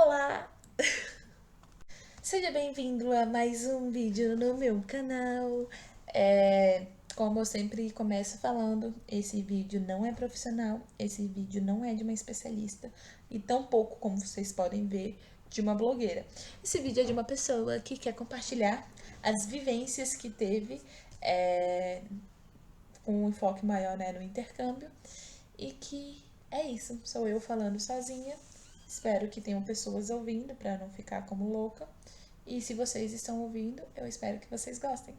Olá! Seja bem-vindo a mais um vídeo no meu canal. Como eu sempre começo falando, esse vídeo não é profissional, esse vídeo não é de uma especialista e tampouco, como vocês podem ver, de uma blogueira. Esse vídeo é de uma pessoa que quer compartilhar as vivências que teve com um enfoque maior, né, no intercâmbio, e que é isso, sou eu falando sozinha. Espero que tenham pessoas ouvindo para não ficar como louca. E se vocês estão ouvindo, eu espero que vocês gostem.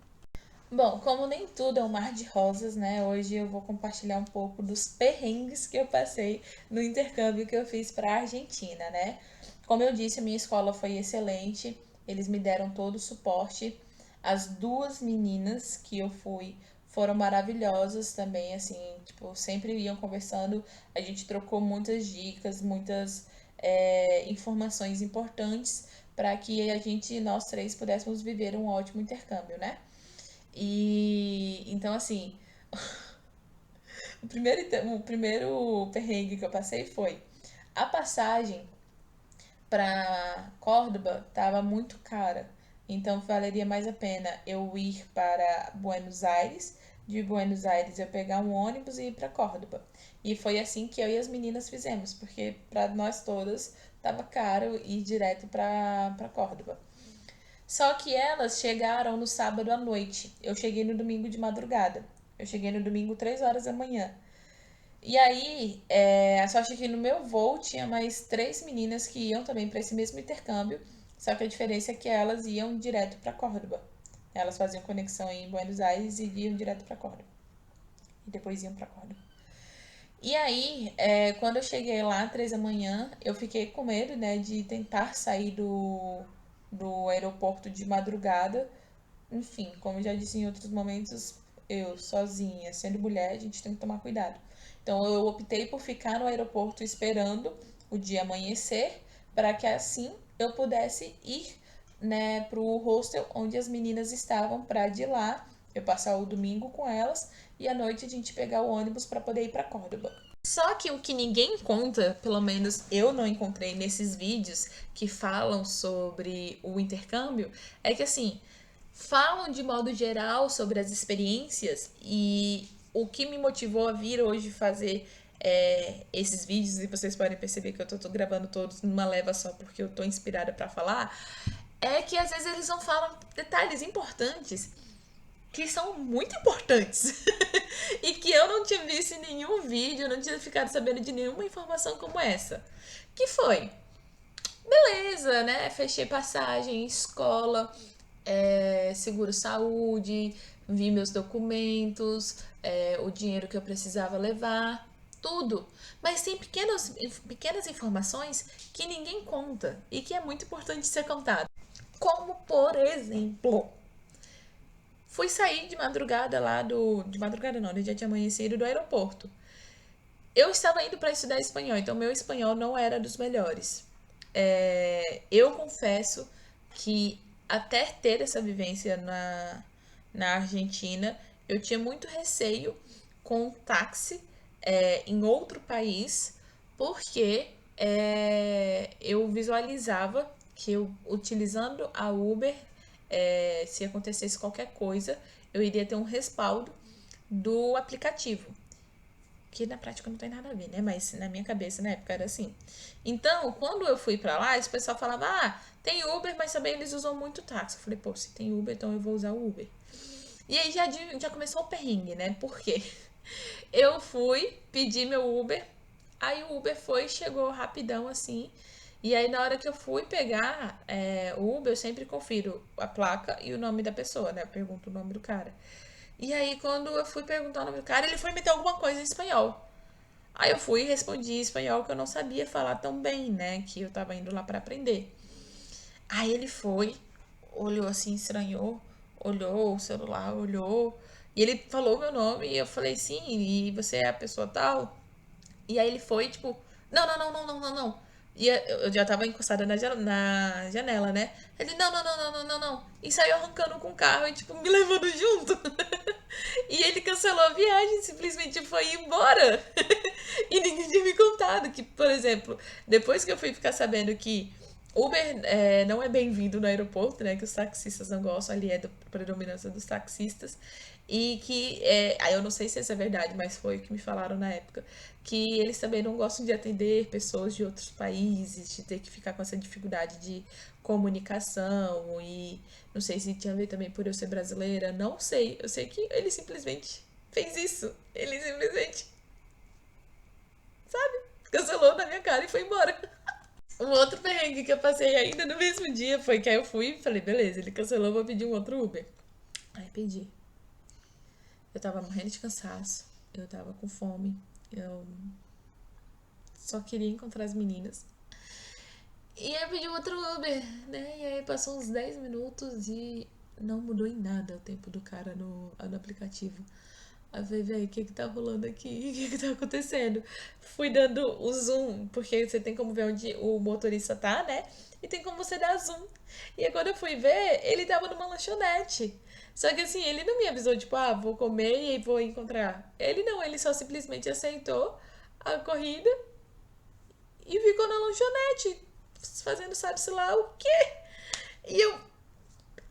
Bom, como nem tudo é um mar de rosas, né? Hoje eu vou compartilhar um pouco dos perrengues que eu passei no intercâmbio que eu fiz para a Argentina, né? Como eu disse, a minha escola foi excelente, eles me deram todo o suporte. As duas meninas que eu fui foram maravilhosas também, assim, tipo, sempre iam conversando, a gente trocou muitas dicas, muitas informações importantes para que a gente, nós três, pudéssemos viver um ótimo intercâmbio, né? E então, assim, o primeiro perrengue que eu passei foi a passagem para Córdoba estava muito cara. Então valeria mais a pena eu ir para Buenos Aires, de Buenos Aires eu pegar um ônibus e ir para Córdoba. E foi assim que eu e as meninas fizemos, porque para nós todas estava caro ir direto para Córdoba. Só que elas chegaram no sábado à noite. Eu cheguei no domingo de madrugada. Eu cheguei no domingo 3 horas da manhã. E aí, a sorte é que no meu voo tinha mais três meninas que iam também para esse mesmo intercâmbio. Só que a diferença é que elas iam direto para Córdoba. Elas faziam conexão em Buenos Aires e iam direto para Córdoba. E depois iam para Córdoba. E aí, quando eu cheguei lá, 3 da manhã, eu fiquei com medo, né, de tentar sair do aeroporto de madrugada. Enfim, como eu já disse em outros momentos, eu sozinha, sendo mulher, a gente tem que tomar cuidado. Então eu optei por ficar no aeroporto esperando o dia amanhecer, para que assim eu pudesse ir, né, pro hostel onde as meninas estavam, para de lá eu passar o domingo com elas e à noite a gente pegar o ônibus para poder ir para Córdoba. Só que o que ninguém conta, pelo menos eu não encontrei nesses vídeos que falam sobre o intercâmbio, é que assim, falam de modo geral sobre as experiências, e o que me motivou a vir hoje fazer esses vídeos, e vocês podem perceber que eu tô gravando todos numa leva só porque eu tô inspirada para falar, é que às vezes eles não falam detalhes importantes que são muito importantes e que eu não tinha visto em nenhum vídeo, não tinha ficado sabendo de nenhuma informação como essa. Que foi? Beleza, né? Fechei passagem, escola, seguro-saúde, vi meus documentos, o dinheiro que eu precisava levar, tudo. Mas tem pequenas informações que ninguém conta e que é muito importante ser contado. Como, por exemplo, fui sair de madrugada lá do. De madrugada não, já tinha amanhecido do aeroporto. Eu estava indo para estudar espanhol, então meu espanhol não era dos melhores. Eu confesso que até ter essa vivência na Argentina, eu tinha muito receio com táxi em outro país, porque eu visualizava que eu, utilizando a Uber, se acontecesse qualquer coisa, eu iria ter um respaldo do aplicativo. Que na prática não tem nada a ver, né? Mas na minha cabeça, na época, era assim. Então, quando eu fui pra lá, esse pessoal falava, tem Uber, mas também eles usam muito táxi. Eu falei, pô, se tem Uber, então eu vou usar o Uber. E aí já começou o perrengue, né? Por quê? Eu fui pedir meu Uber, aí o Uber foi, chegou rapidão assim. E aí na hora que eu fui pegar o Uber, eu sempre confiro a placa e o nome da pessoa, né? Eu pergunto o nome do cara. E aí quando eu fui perguntar o nome do cara, ele foi meter alguma coisa em espanhol. Aí eu fui e respondi em espanhol que eu não sabia falar tão bem, né? Que eu tava indo lá pra aprender. Aí ele foi, olhou assim, estranhou, olhou o celular, olhou. E ele falou meu nome e eu falei, sim, e você é a pessoa tal? E aí ele foi, tipo, não, não, não, não, não, não, não. E eu já tava encostada na janela, né? Ele, não, não, não, não, não, não, não. E saiu arrancando com o carro e, tipo, me levando junto. E ele cancelou a viagem, simplesmente foi embora. E ninguém tinha me contado que, por exemplo, depois que eu fui ficar sabendo que Uber não é bem-vindo no aeroporto, né? Que os taxistas não gostam, ali é da predominância dos taxistas. E que, aí eu não sei se isso é verdade, mas foi o que me falaram na época, que eles também não gostam de atender pessoas de outros países, de ter que ficar com essa dificuldade de comunicação e não sei se tinha a ver também por eu ser brasileira, não sei. Eu sei que ele simplesmente fez isso. Ele simplesmente, sabe, cancelou na minha cara e foi embora. Um outro perrengue que eu passei ainda no mesmo dia foi que aí eu fui e falei, beleza, ele cancelou, vou pedir um outro Uber. Aí pedi. Eu tava morrendo de cansaço, eu tava com fome, eu só queria encontrar as meninas. E aí eu pedi um outro Uber, né? E aí passou uns 10 minutos e não mudou em nada o tempo do cara no aplicativo. Aí eu falei, velho, o que que tá rolando aqui? O que que tá acontecendo? Fui dando o zoom, porque você tem como ver onde o motorista tá, né? E tem como você dar zoom. E aí quando eu fui ver, ele tava numa lanchonete. Só que assim, ele não me avisou, tipo, ah, vou comer e vou encontrar. Ele não, ele só simplesmente aceitou a corrida e ficou na lanchonete, fazendo sabe-se lá o quê. E eu.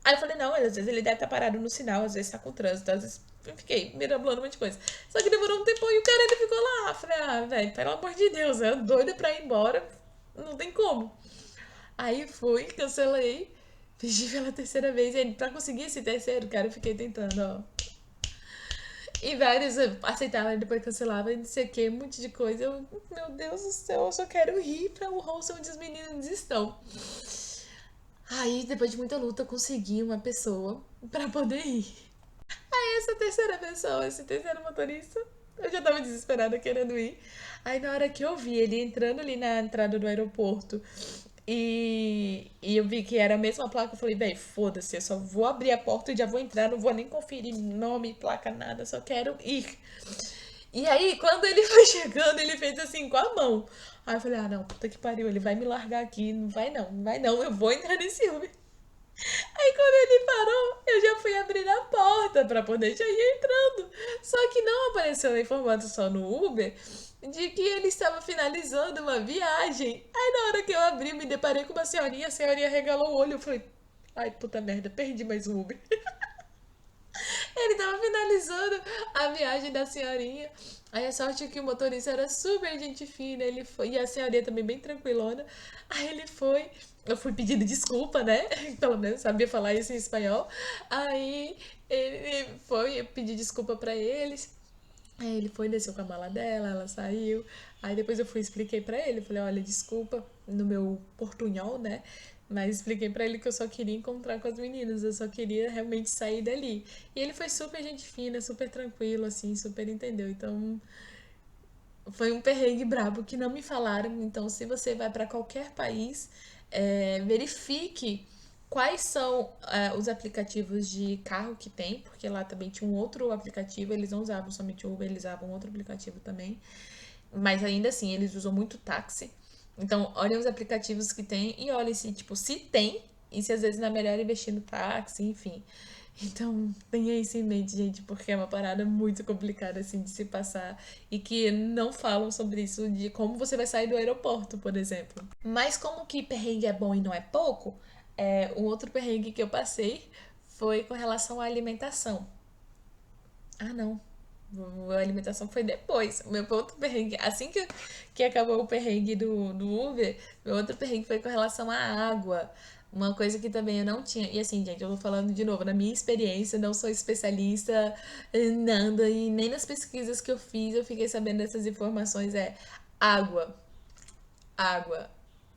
Aí eu falei, não, às vezes ele deve estar parado no sinal, às vezes tá com trânsito, às vezes. Eu fiquei mirabolando um monte de coisa. Só que demorou um tempão e o cara ele ficou lá. Eu falei, ah, velho, pelo amor de Deus, eu doida pra ir embora. Não tem como. Aí fui, cancelei, pedi pela terceira vez. E aí, pra conseguir esse terceiro, cara, eu fiquei tentando, ó. E vários eu aceitava, e depois cancelava, e não sei o que, um monte de coisa. Eu, meu Deus do céu, eu só quero ir pra o hostel onde os meninos estão. Aí, depois de muita luta, eu consegui uma pessoa pra poder ir. Aí, essa terceira pessoa, esse terceiro motorista, eu já tava desesperada querendo ir. Aí, na hora que eu vi ele entrando ali na entrada do aeroporto e eu vi que era a mesma placa, eu falei, véi, foda-se, eu só vou abrir a porta e já vou entrar, não vou nem conferir nome, placa, nada, só quero ir. E aí, quando ele foi chegando, ele fez assim com a mão. Aí eu falei, ah, não, puta que pariu, ele vai me largar aqui, não vai não, não vai não, eu vou entrar nesse Uber. Aí quando ele parou, eu já fui abrir a porta pra poder já ir entrando. Só que não apareceu a informação no Uber de que ele estava finalizando uma viagem. Aí na hora que eu abri, me deparei com uma senhorinha, a senhorinha regalou o olho. Eu falei, ai puta merda, perdi mais um Uber. Ele tava finalizando a viagem da senhorinha. Aí a sorte é que o motorista era super gente fina, ele foi, e a senhorinha também bem tranquilona. Aí ele foi, eu fui pedindo desculpa, né? Pelo menos sabia falar isso em espanhol. Aí ele foi, eu pedi desculpa pra eles. Aí ele foi, desceu com a mala dela, ela saiu. Aí depois eu fui e expliquei pra ele, falei, olha, desculpa no meu portunhol, né? Mas expliquei pra ele que eu só queria encontrar com as meninas, eu só queria realmente sair dali. E ele foi super gente fina, super tranquilo, assim, super entendeu. Então, foi um perrengue brabo que não me falaram. Então, se você vai para qualquer país, verifique quais são os aplicativos de carro que tem, porque lá também tinha um outro aplicativo, eles não usavam somente o Uber, eles usavam outro aplicativo também. Mas ainda assim, eles usam muito táxi. Então, olhem os aplicativos que tem e olhem se, tipo, se tem e se às vezes não é melhor investir no táxi, enfim. Então, tenha isso em mente, gente, porque é uma parada muito complicada, assim, de se passar e que não falam sobre isso, de como você vai sair do aeroporto, por exemplo. Mas como que perrengue é bom e não é pouco, um outro perrengue que eu passei foi com relação à alimentação. Ah, não. A alimentação foi depois. O meu outro perrengue, assim que acabou o perrengue do Uber, meu outro perrengue foi com relação à água. Uma coisa que também eu não tinha. E assim, gente, eu vou falando de novo, na minha experiência, não sou especialista em nada, e nem nas pesquisas que eu fiz eu fiquei sabendo dessas informações. É água. Água.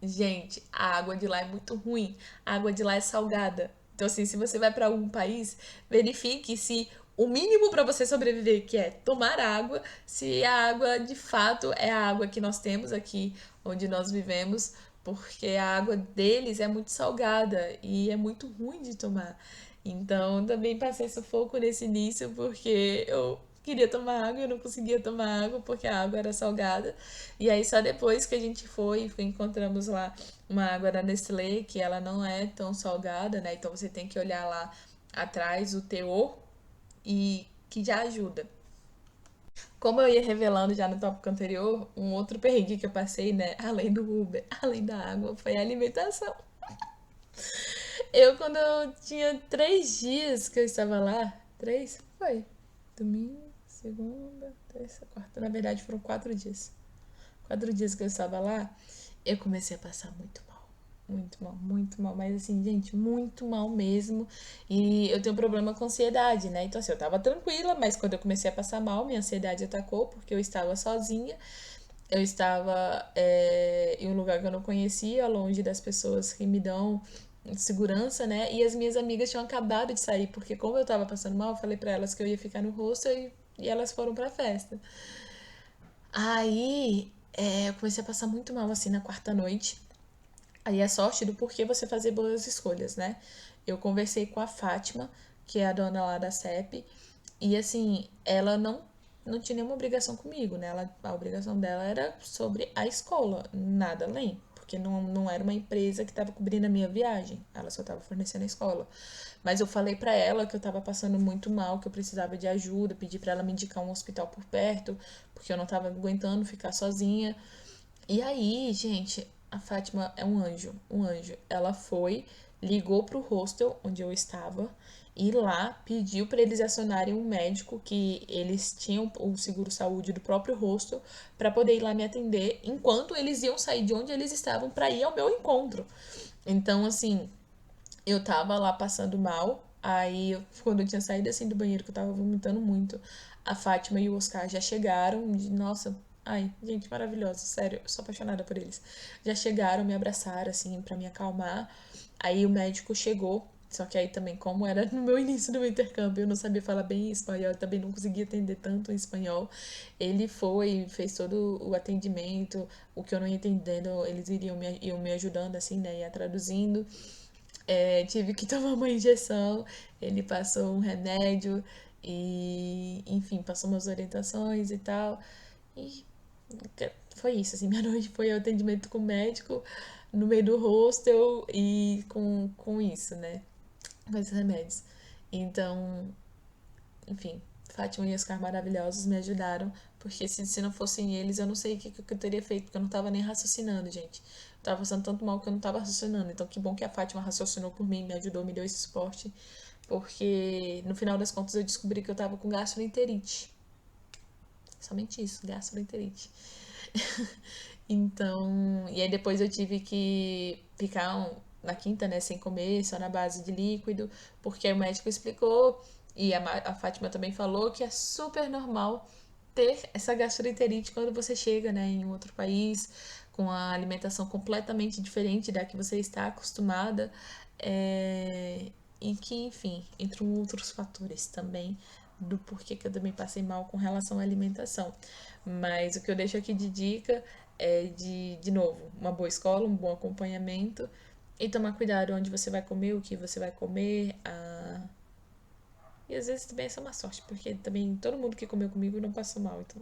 Gente, a água de lá é muito ruim. A água de lá é salgada. Então, assim, se você vai para algum país, verifique se o mínimo para você sobreviver, que é tomar água, se a água de fato é a água que nós temos aqui onde nós vivemos, porque a água deles é muito salgada e é muito ruim de tomar. Então, também passei sufoco nesse início, porque eu queria tomar água e eu não conseguia tomar água porque a água era salgada. E aí, só depois que a gente foi, encontramos lá uma água da Nestlé, que ela não é tão salgada, né? Então, você tem que olhar lá atrás o teor e que já ajuda. Como eu ia revelando já no tópico anterior, um outro perrengue que eu passei, né, além do Uber, além da água, foi a alimentação. Quando eu tinha 3 dias que eu estava lá, três? Foi. Domingo, segunda, terça, quarta. Na verdade, foram 4 dias. 4 dias que eu estava lá, eu comecei a passar muito mal. Muito mal, muito mal. Mas assim, gente, muito mal mesmo. E eu tenho problema com ansiedade, né? Então, assim, eu tava tranquila, mas quando eu comecei a passar mal, minha ansiedade atacou, porque eu estava sozinha. Eu estava em um lugar que eu não conhecia, longe das pessoas que me dão segurança, né? E as minhas amigas tinham acabado de sair, porque como eu tava passando mal, eu falei pra elas que eu ia ficar no hostel e elas foram pra festa. Aí eu comecei a passar muito mal assim na quarta noite. Aí é sorte do porquê você fazer boas escolhas, né? Eu conversei com a Fátima, que é a dona lá da CEP, e assim, ela não tinha nenhuma obrigação comigo, né? A obrigação dela era sobre a escola, nada além. Porque não era uma empresa que estava cobrindo a minha viagem, ela só estava fornecendo a escola. Mas eu falei pra ela que eu tava passando muito mal, que eu precisava de ajuda, pedi pra ela me indicar um hospital por perto, porque eu não tava aguentando ficar sozinha. E aí, gente, a Fátima é um anjo, um anjo. Ela foi, ligou pro hostel onde eu estava e lá pediu para eles acionarem um médico que eles tinham o seguro saúde do próprio hostel para poder ir lá me atender enquanto eles iam sair de onde eles estavam para ir ao meu encontro. Então, assim, eu tava lá passando mal. Aí, quando eu tinha saído assim do banheiro, que eu tava vomitando muito, a Fátima e o Oscar já chegaram. Nossa, ai, gente, maravilhosa, sério, eu sou apaixonada por eles. Já chegaram, me abraçaram, assim, pra me acalmar. Aí o médico chegou. Só que aí também, como era no meu início do meu intercâmbio, eu não sabia falar bem espanhol, eu também não conseguia entender tanto em espanhol. Ele foi, fez todo o atendimento, o que eu não ia entendendo, eles iam me ajudando, assim, né, ia traduzindo. Tive que tomar uma injeção, ele passou um remédio e, enfim, passou umas orientações e tal. E foi isso, assim, minha noite foi atendimento com o médico no meio do hostel e com isso, né? Com esses remédios. Então, enfim, Fátima e Oscar maravilhosos me ajudaram, porque se não fossem eles, eu não sei o que eu teria feito, porque eu não tava nem raciocinando, gente. Eu tava passando tanto mal que eu não tava raciocinando. Então, que bom que a Fátima raciocinou por mim, me ajudou, me deu esse suporte, porque no final das contas eu descobri que eu tava com gastroenterite. Somente isso, gastroenterite. Então, e aí depois eu tive que ficar na quinta, né, sem comer, só na base de líquido, porque o médico explicou e a Fátima também falou que é super normal ter essa gastroenterite quando você chega, né, em um outro país com a alimentação completamente diferente da que você está acostumada, e que, enfim, entre outros fatores também do porquê que eu também passei mal com relação à alimentação. Mas o que eu deixo aqui de dica é de novo, uma boa escola, um bom acompanhamento e tomar cuidado onde você vai comer, o que você vai comer. E às vezes também essa é uma sorte, porque também todo mundo que comeu comigo não passou mal, então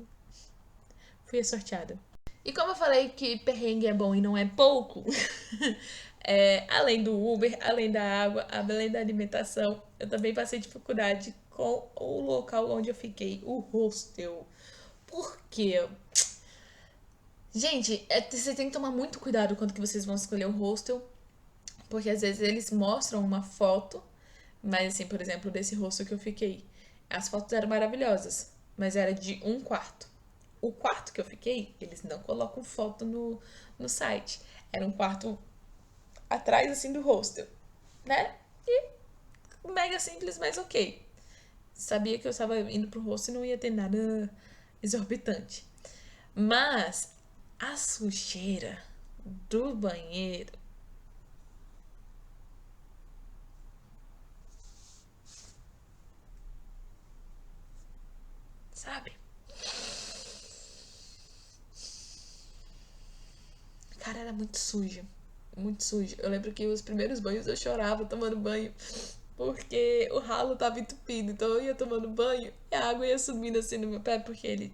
fui a sorteada. E como eu falei que perrengue é bom e não é pouco, além do Uber, além da água, além da alimentação, eu também passei dificuldade com o local onde eu fiquei, o hostel. Por quê? Gente, você tem que tomar muito cuidado quando que vocês vão escolher o hostel, porque às vezes eles mostram uma foto, mas assim, por exemplo, desse hostel que eu fiquei, as fotos eram maravilhosas, mas era de um quarto. O quarto que eu fiquei, eles não colocam foto no site. Era um quarto atrás, assim, do hostel, né? E mega simples, mas ok. Sabia que eu estava indo pro hostel e não ia ter nada exorbitante. Mas a sujeira do banheiro, sabe? Cara, era muito suja. Muito sujo. Eu lembro que os primeiros banhos eu chorava tomando banho. Porque o ralo tava entupido. Então eu ia tomando banho e a água ia subindo assim no meu pé. Porque ele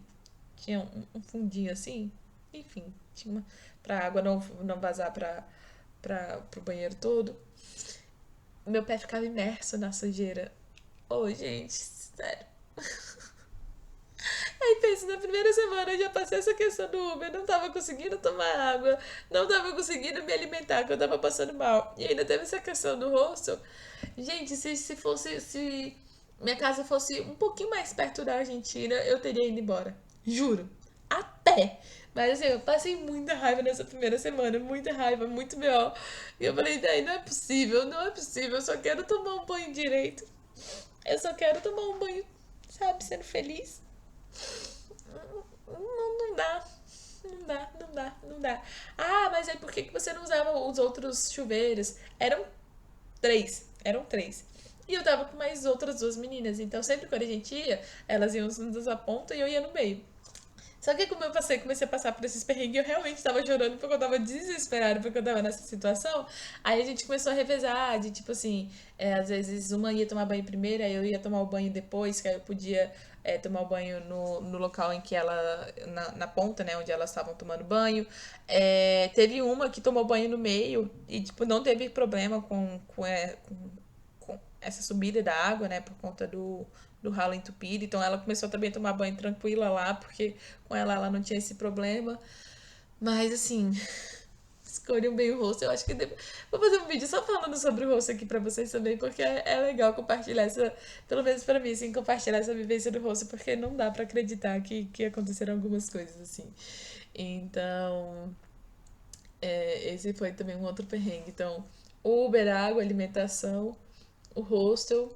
tinha um fundinho assim. Enfim, tinha uma. Pra água não vazar pro banheiro todo. Meu pé ficava imerso na sujeira. Ô, gente, sério. Aí pensa, na primeira semana eu já passei essa questão do Uber, não tava conseguindo tomar água, não tava conseguindo me alimentar, que eu tava passando mal. E ainda teve essa questão do hostel. Gente, se fosse, se minha casa fosse um pouquinho mais perto da Argentina, eu teria ido embora. Juro. A pé. Mas assim, eu passei muita raiva nessa primeira semana, muita raiva, muito B.O. E eu falei, daí não é possível, não é possível, eu só quero tomar um banho direito. Eu só quero tomar um banho, sabe, sendo feliz. Não dá. Não dá, não dá, não dá. Ah, mas aí por que você não usava os outros chuveiros? Eram três. E eu tava com mais outras duas meninas. Então sempre quando a gente ia, elas iam nos a ponta e eu ia no meio. Só que como eu comecei a passar por esses perrengues, eu realmente tava chorando porque eu tava desesperada, porque eu tava nessa situação. Aí a gente começou a revezar, de tipo assim, às vezes uma ia tomar banho primeiro, aí eu ia tomar o banho depois, que aí eu podia tomar o banho no local em que ela, na ponta, né, onde elas estavam tomando banho. Teve uma que tomou banho no meio e, tipo, não teve problema com essa subida da água, né, por conta do ralo entupido. Então ela começou também a tomar banho tranquila lá, porque com ela não tinha esse problema. Mas assim, escolham bem o rosto. Eu acho que vou fazer um vídeo só falando sobre o rosto aqui pra vocês também, porque é legal compartilhar essa, pelo menos pra mim, assim, compartilhar essa vivência do rosto, porque não dá pra acreditar que aconteceram algumas coisas assim. Então, esse foi também um outro perrengue. Então, Uber, água, alimentação, o hostel.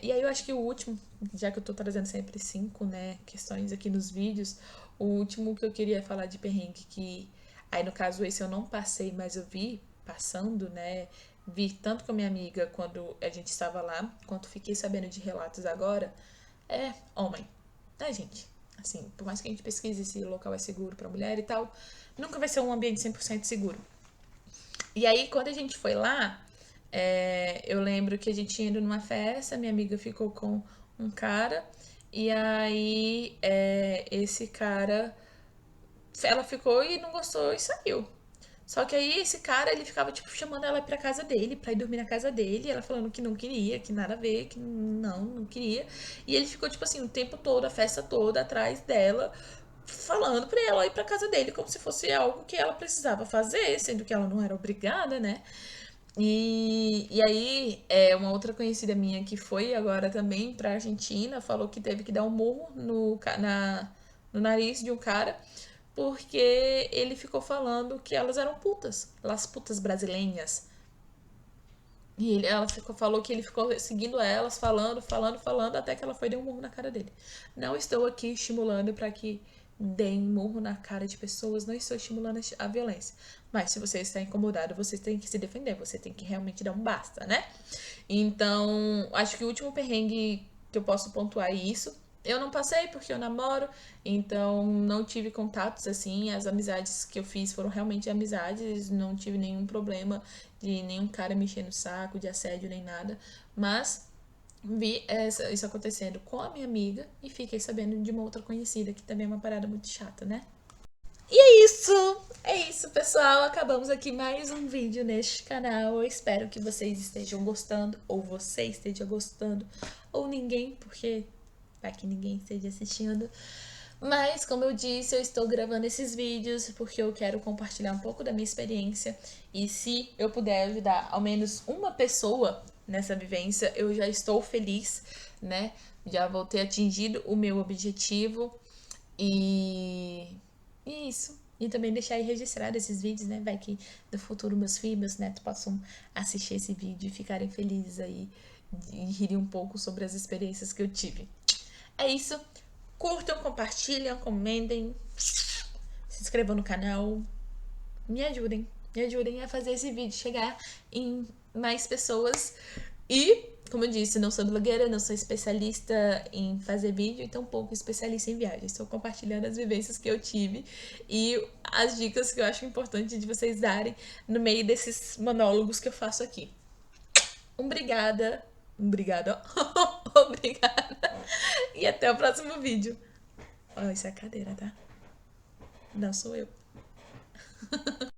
E aí eu acho que o último, já que eu tô trazendo sempre cinco, né, questões aqui nos vídeos, o último que eu queria falar de perrengue, que aí no caso esse eu não passei, mas eu vi passando, né, vi tanto com a minha amiga quando a gente estava lá, quanto fiquei sabendo de relatos agora, homem, tá, gente? Assim, por mais que a gente pesquise se o local é seguro pra mulher e tal, nunca vai ser um ambiente 100% seguro. E aí, quando a gente foi lá, eu lembro que a gente tinha ido numa festa, minha amiga ficou com um cara, e aí esse cara, ela ficou e não gostou e saiu. Só que aí esse cara, ele ficava, tipo, chamando ela pra casa dele, pra ir dormir na casa dele, e ela falando que não queria, que nada a ver, que não queria. E ele ficou, tipo assim, o tempo todo, a festa toda, atrás dela, falando pra ela ir pra casa dele, como se fosse algo que ela precisava fazer, sendo que ela não era obrigada, né? E aí, uma outra conhecida minha que foi agora também pra Argentina falou que teve que dar um murro no nariz de um cara porque ele ficou falando que elas eram putas, las putas brasileiras. E falou que ele ficou seguindo elas, falando, até que ela foi e deu um murro na cara dele. Não estou aqui estimulando para que deem murro na cara de pessoas, não estou estimulando a violência. Mas se você está incomodado, você tem que se defender, você tem que realmente dar um basta, né? Então, acho que o último perrengue que eu posso pontuar é isso. Eu não passei porque eu namoro, então não tive contatos assim. As amizades que eu fiz foram realmente amizades, não tive nenhum problema de nenhum cara me enchendo o saco, de assédio nem nada. Mas vi isso acontecendo com a minha amiga e fiquei sabendo de uma outra conhecida, que também é uma parada muito chata, né? E é isso, pessoal. Acabamos aqui mais um vídeo neste canal. Eu espero que vocês estejam gostando, ou você esteja gostando, ou ninguém, porque vai que ninguém esteja assistindo. Mas, como eu disse, eu estou gravando esses vídeos porque eu quero compartilhar um pouco da minha experiência. E se eu puder ajudar ao menos uma pessoa nessa vivência, eu já estou feliz, né? Já vou ter atingido o meu objetivo. E isso. E também deixar aí registrado esses vídeos, né? Vai que no futuro meus filhos, meus netos possam assistir esse vídeo e ficarem felizes aí e rirem um pouco sobre as experiências que eu tive. É isso. Curtam, compartilhem, comentem, se inscrevam no canal. Me ajudem a fazer esse vídeo chegar em mais pessoas. E, como eu disse, não sou blogueira, não sou especialista em fazer vídeo e tampouco especialista em viagem. Estou compartilhando as vivências que eu tive e as dicas que eu acho importante de vocês darem no meio desses monólogos que eu faço aqui. Obrigada. Obrigada. Obrigada. E até o próximo vídeo. Ó, isso é a cadeira, tá? Não sou eu.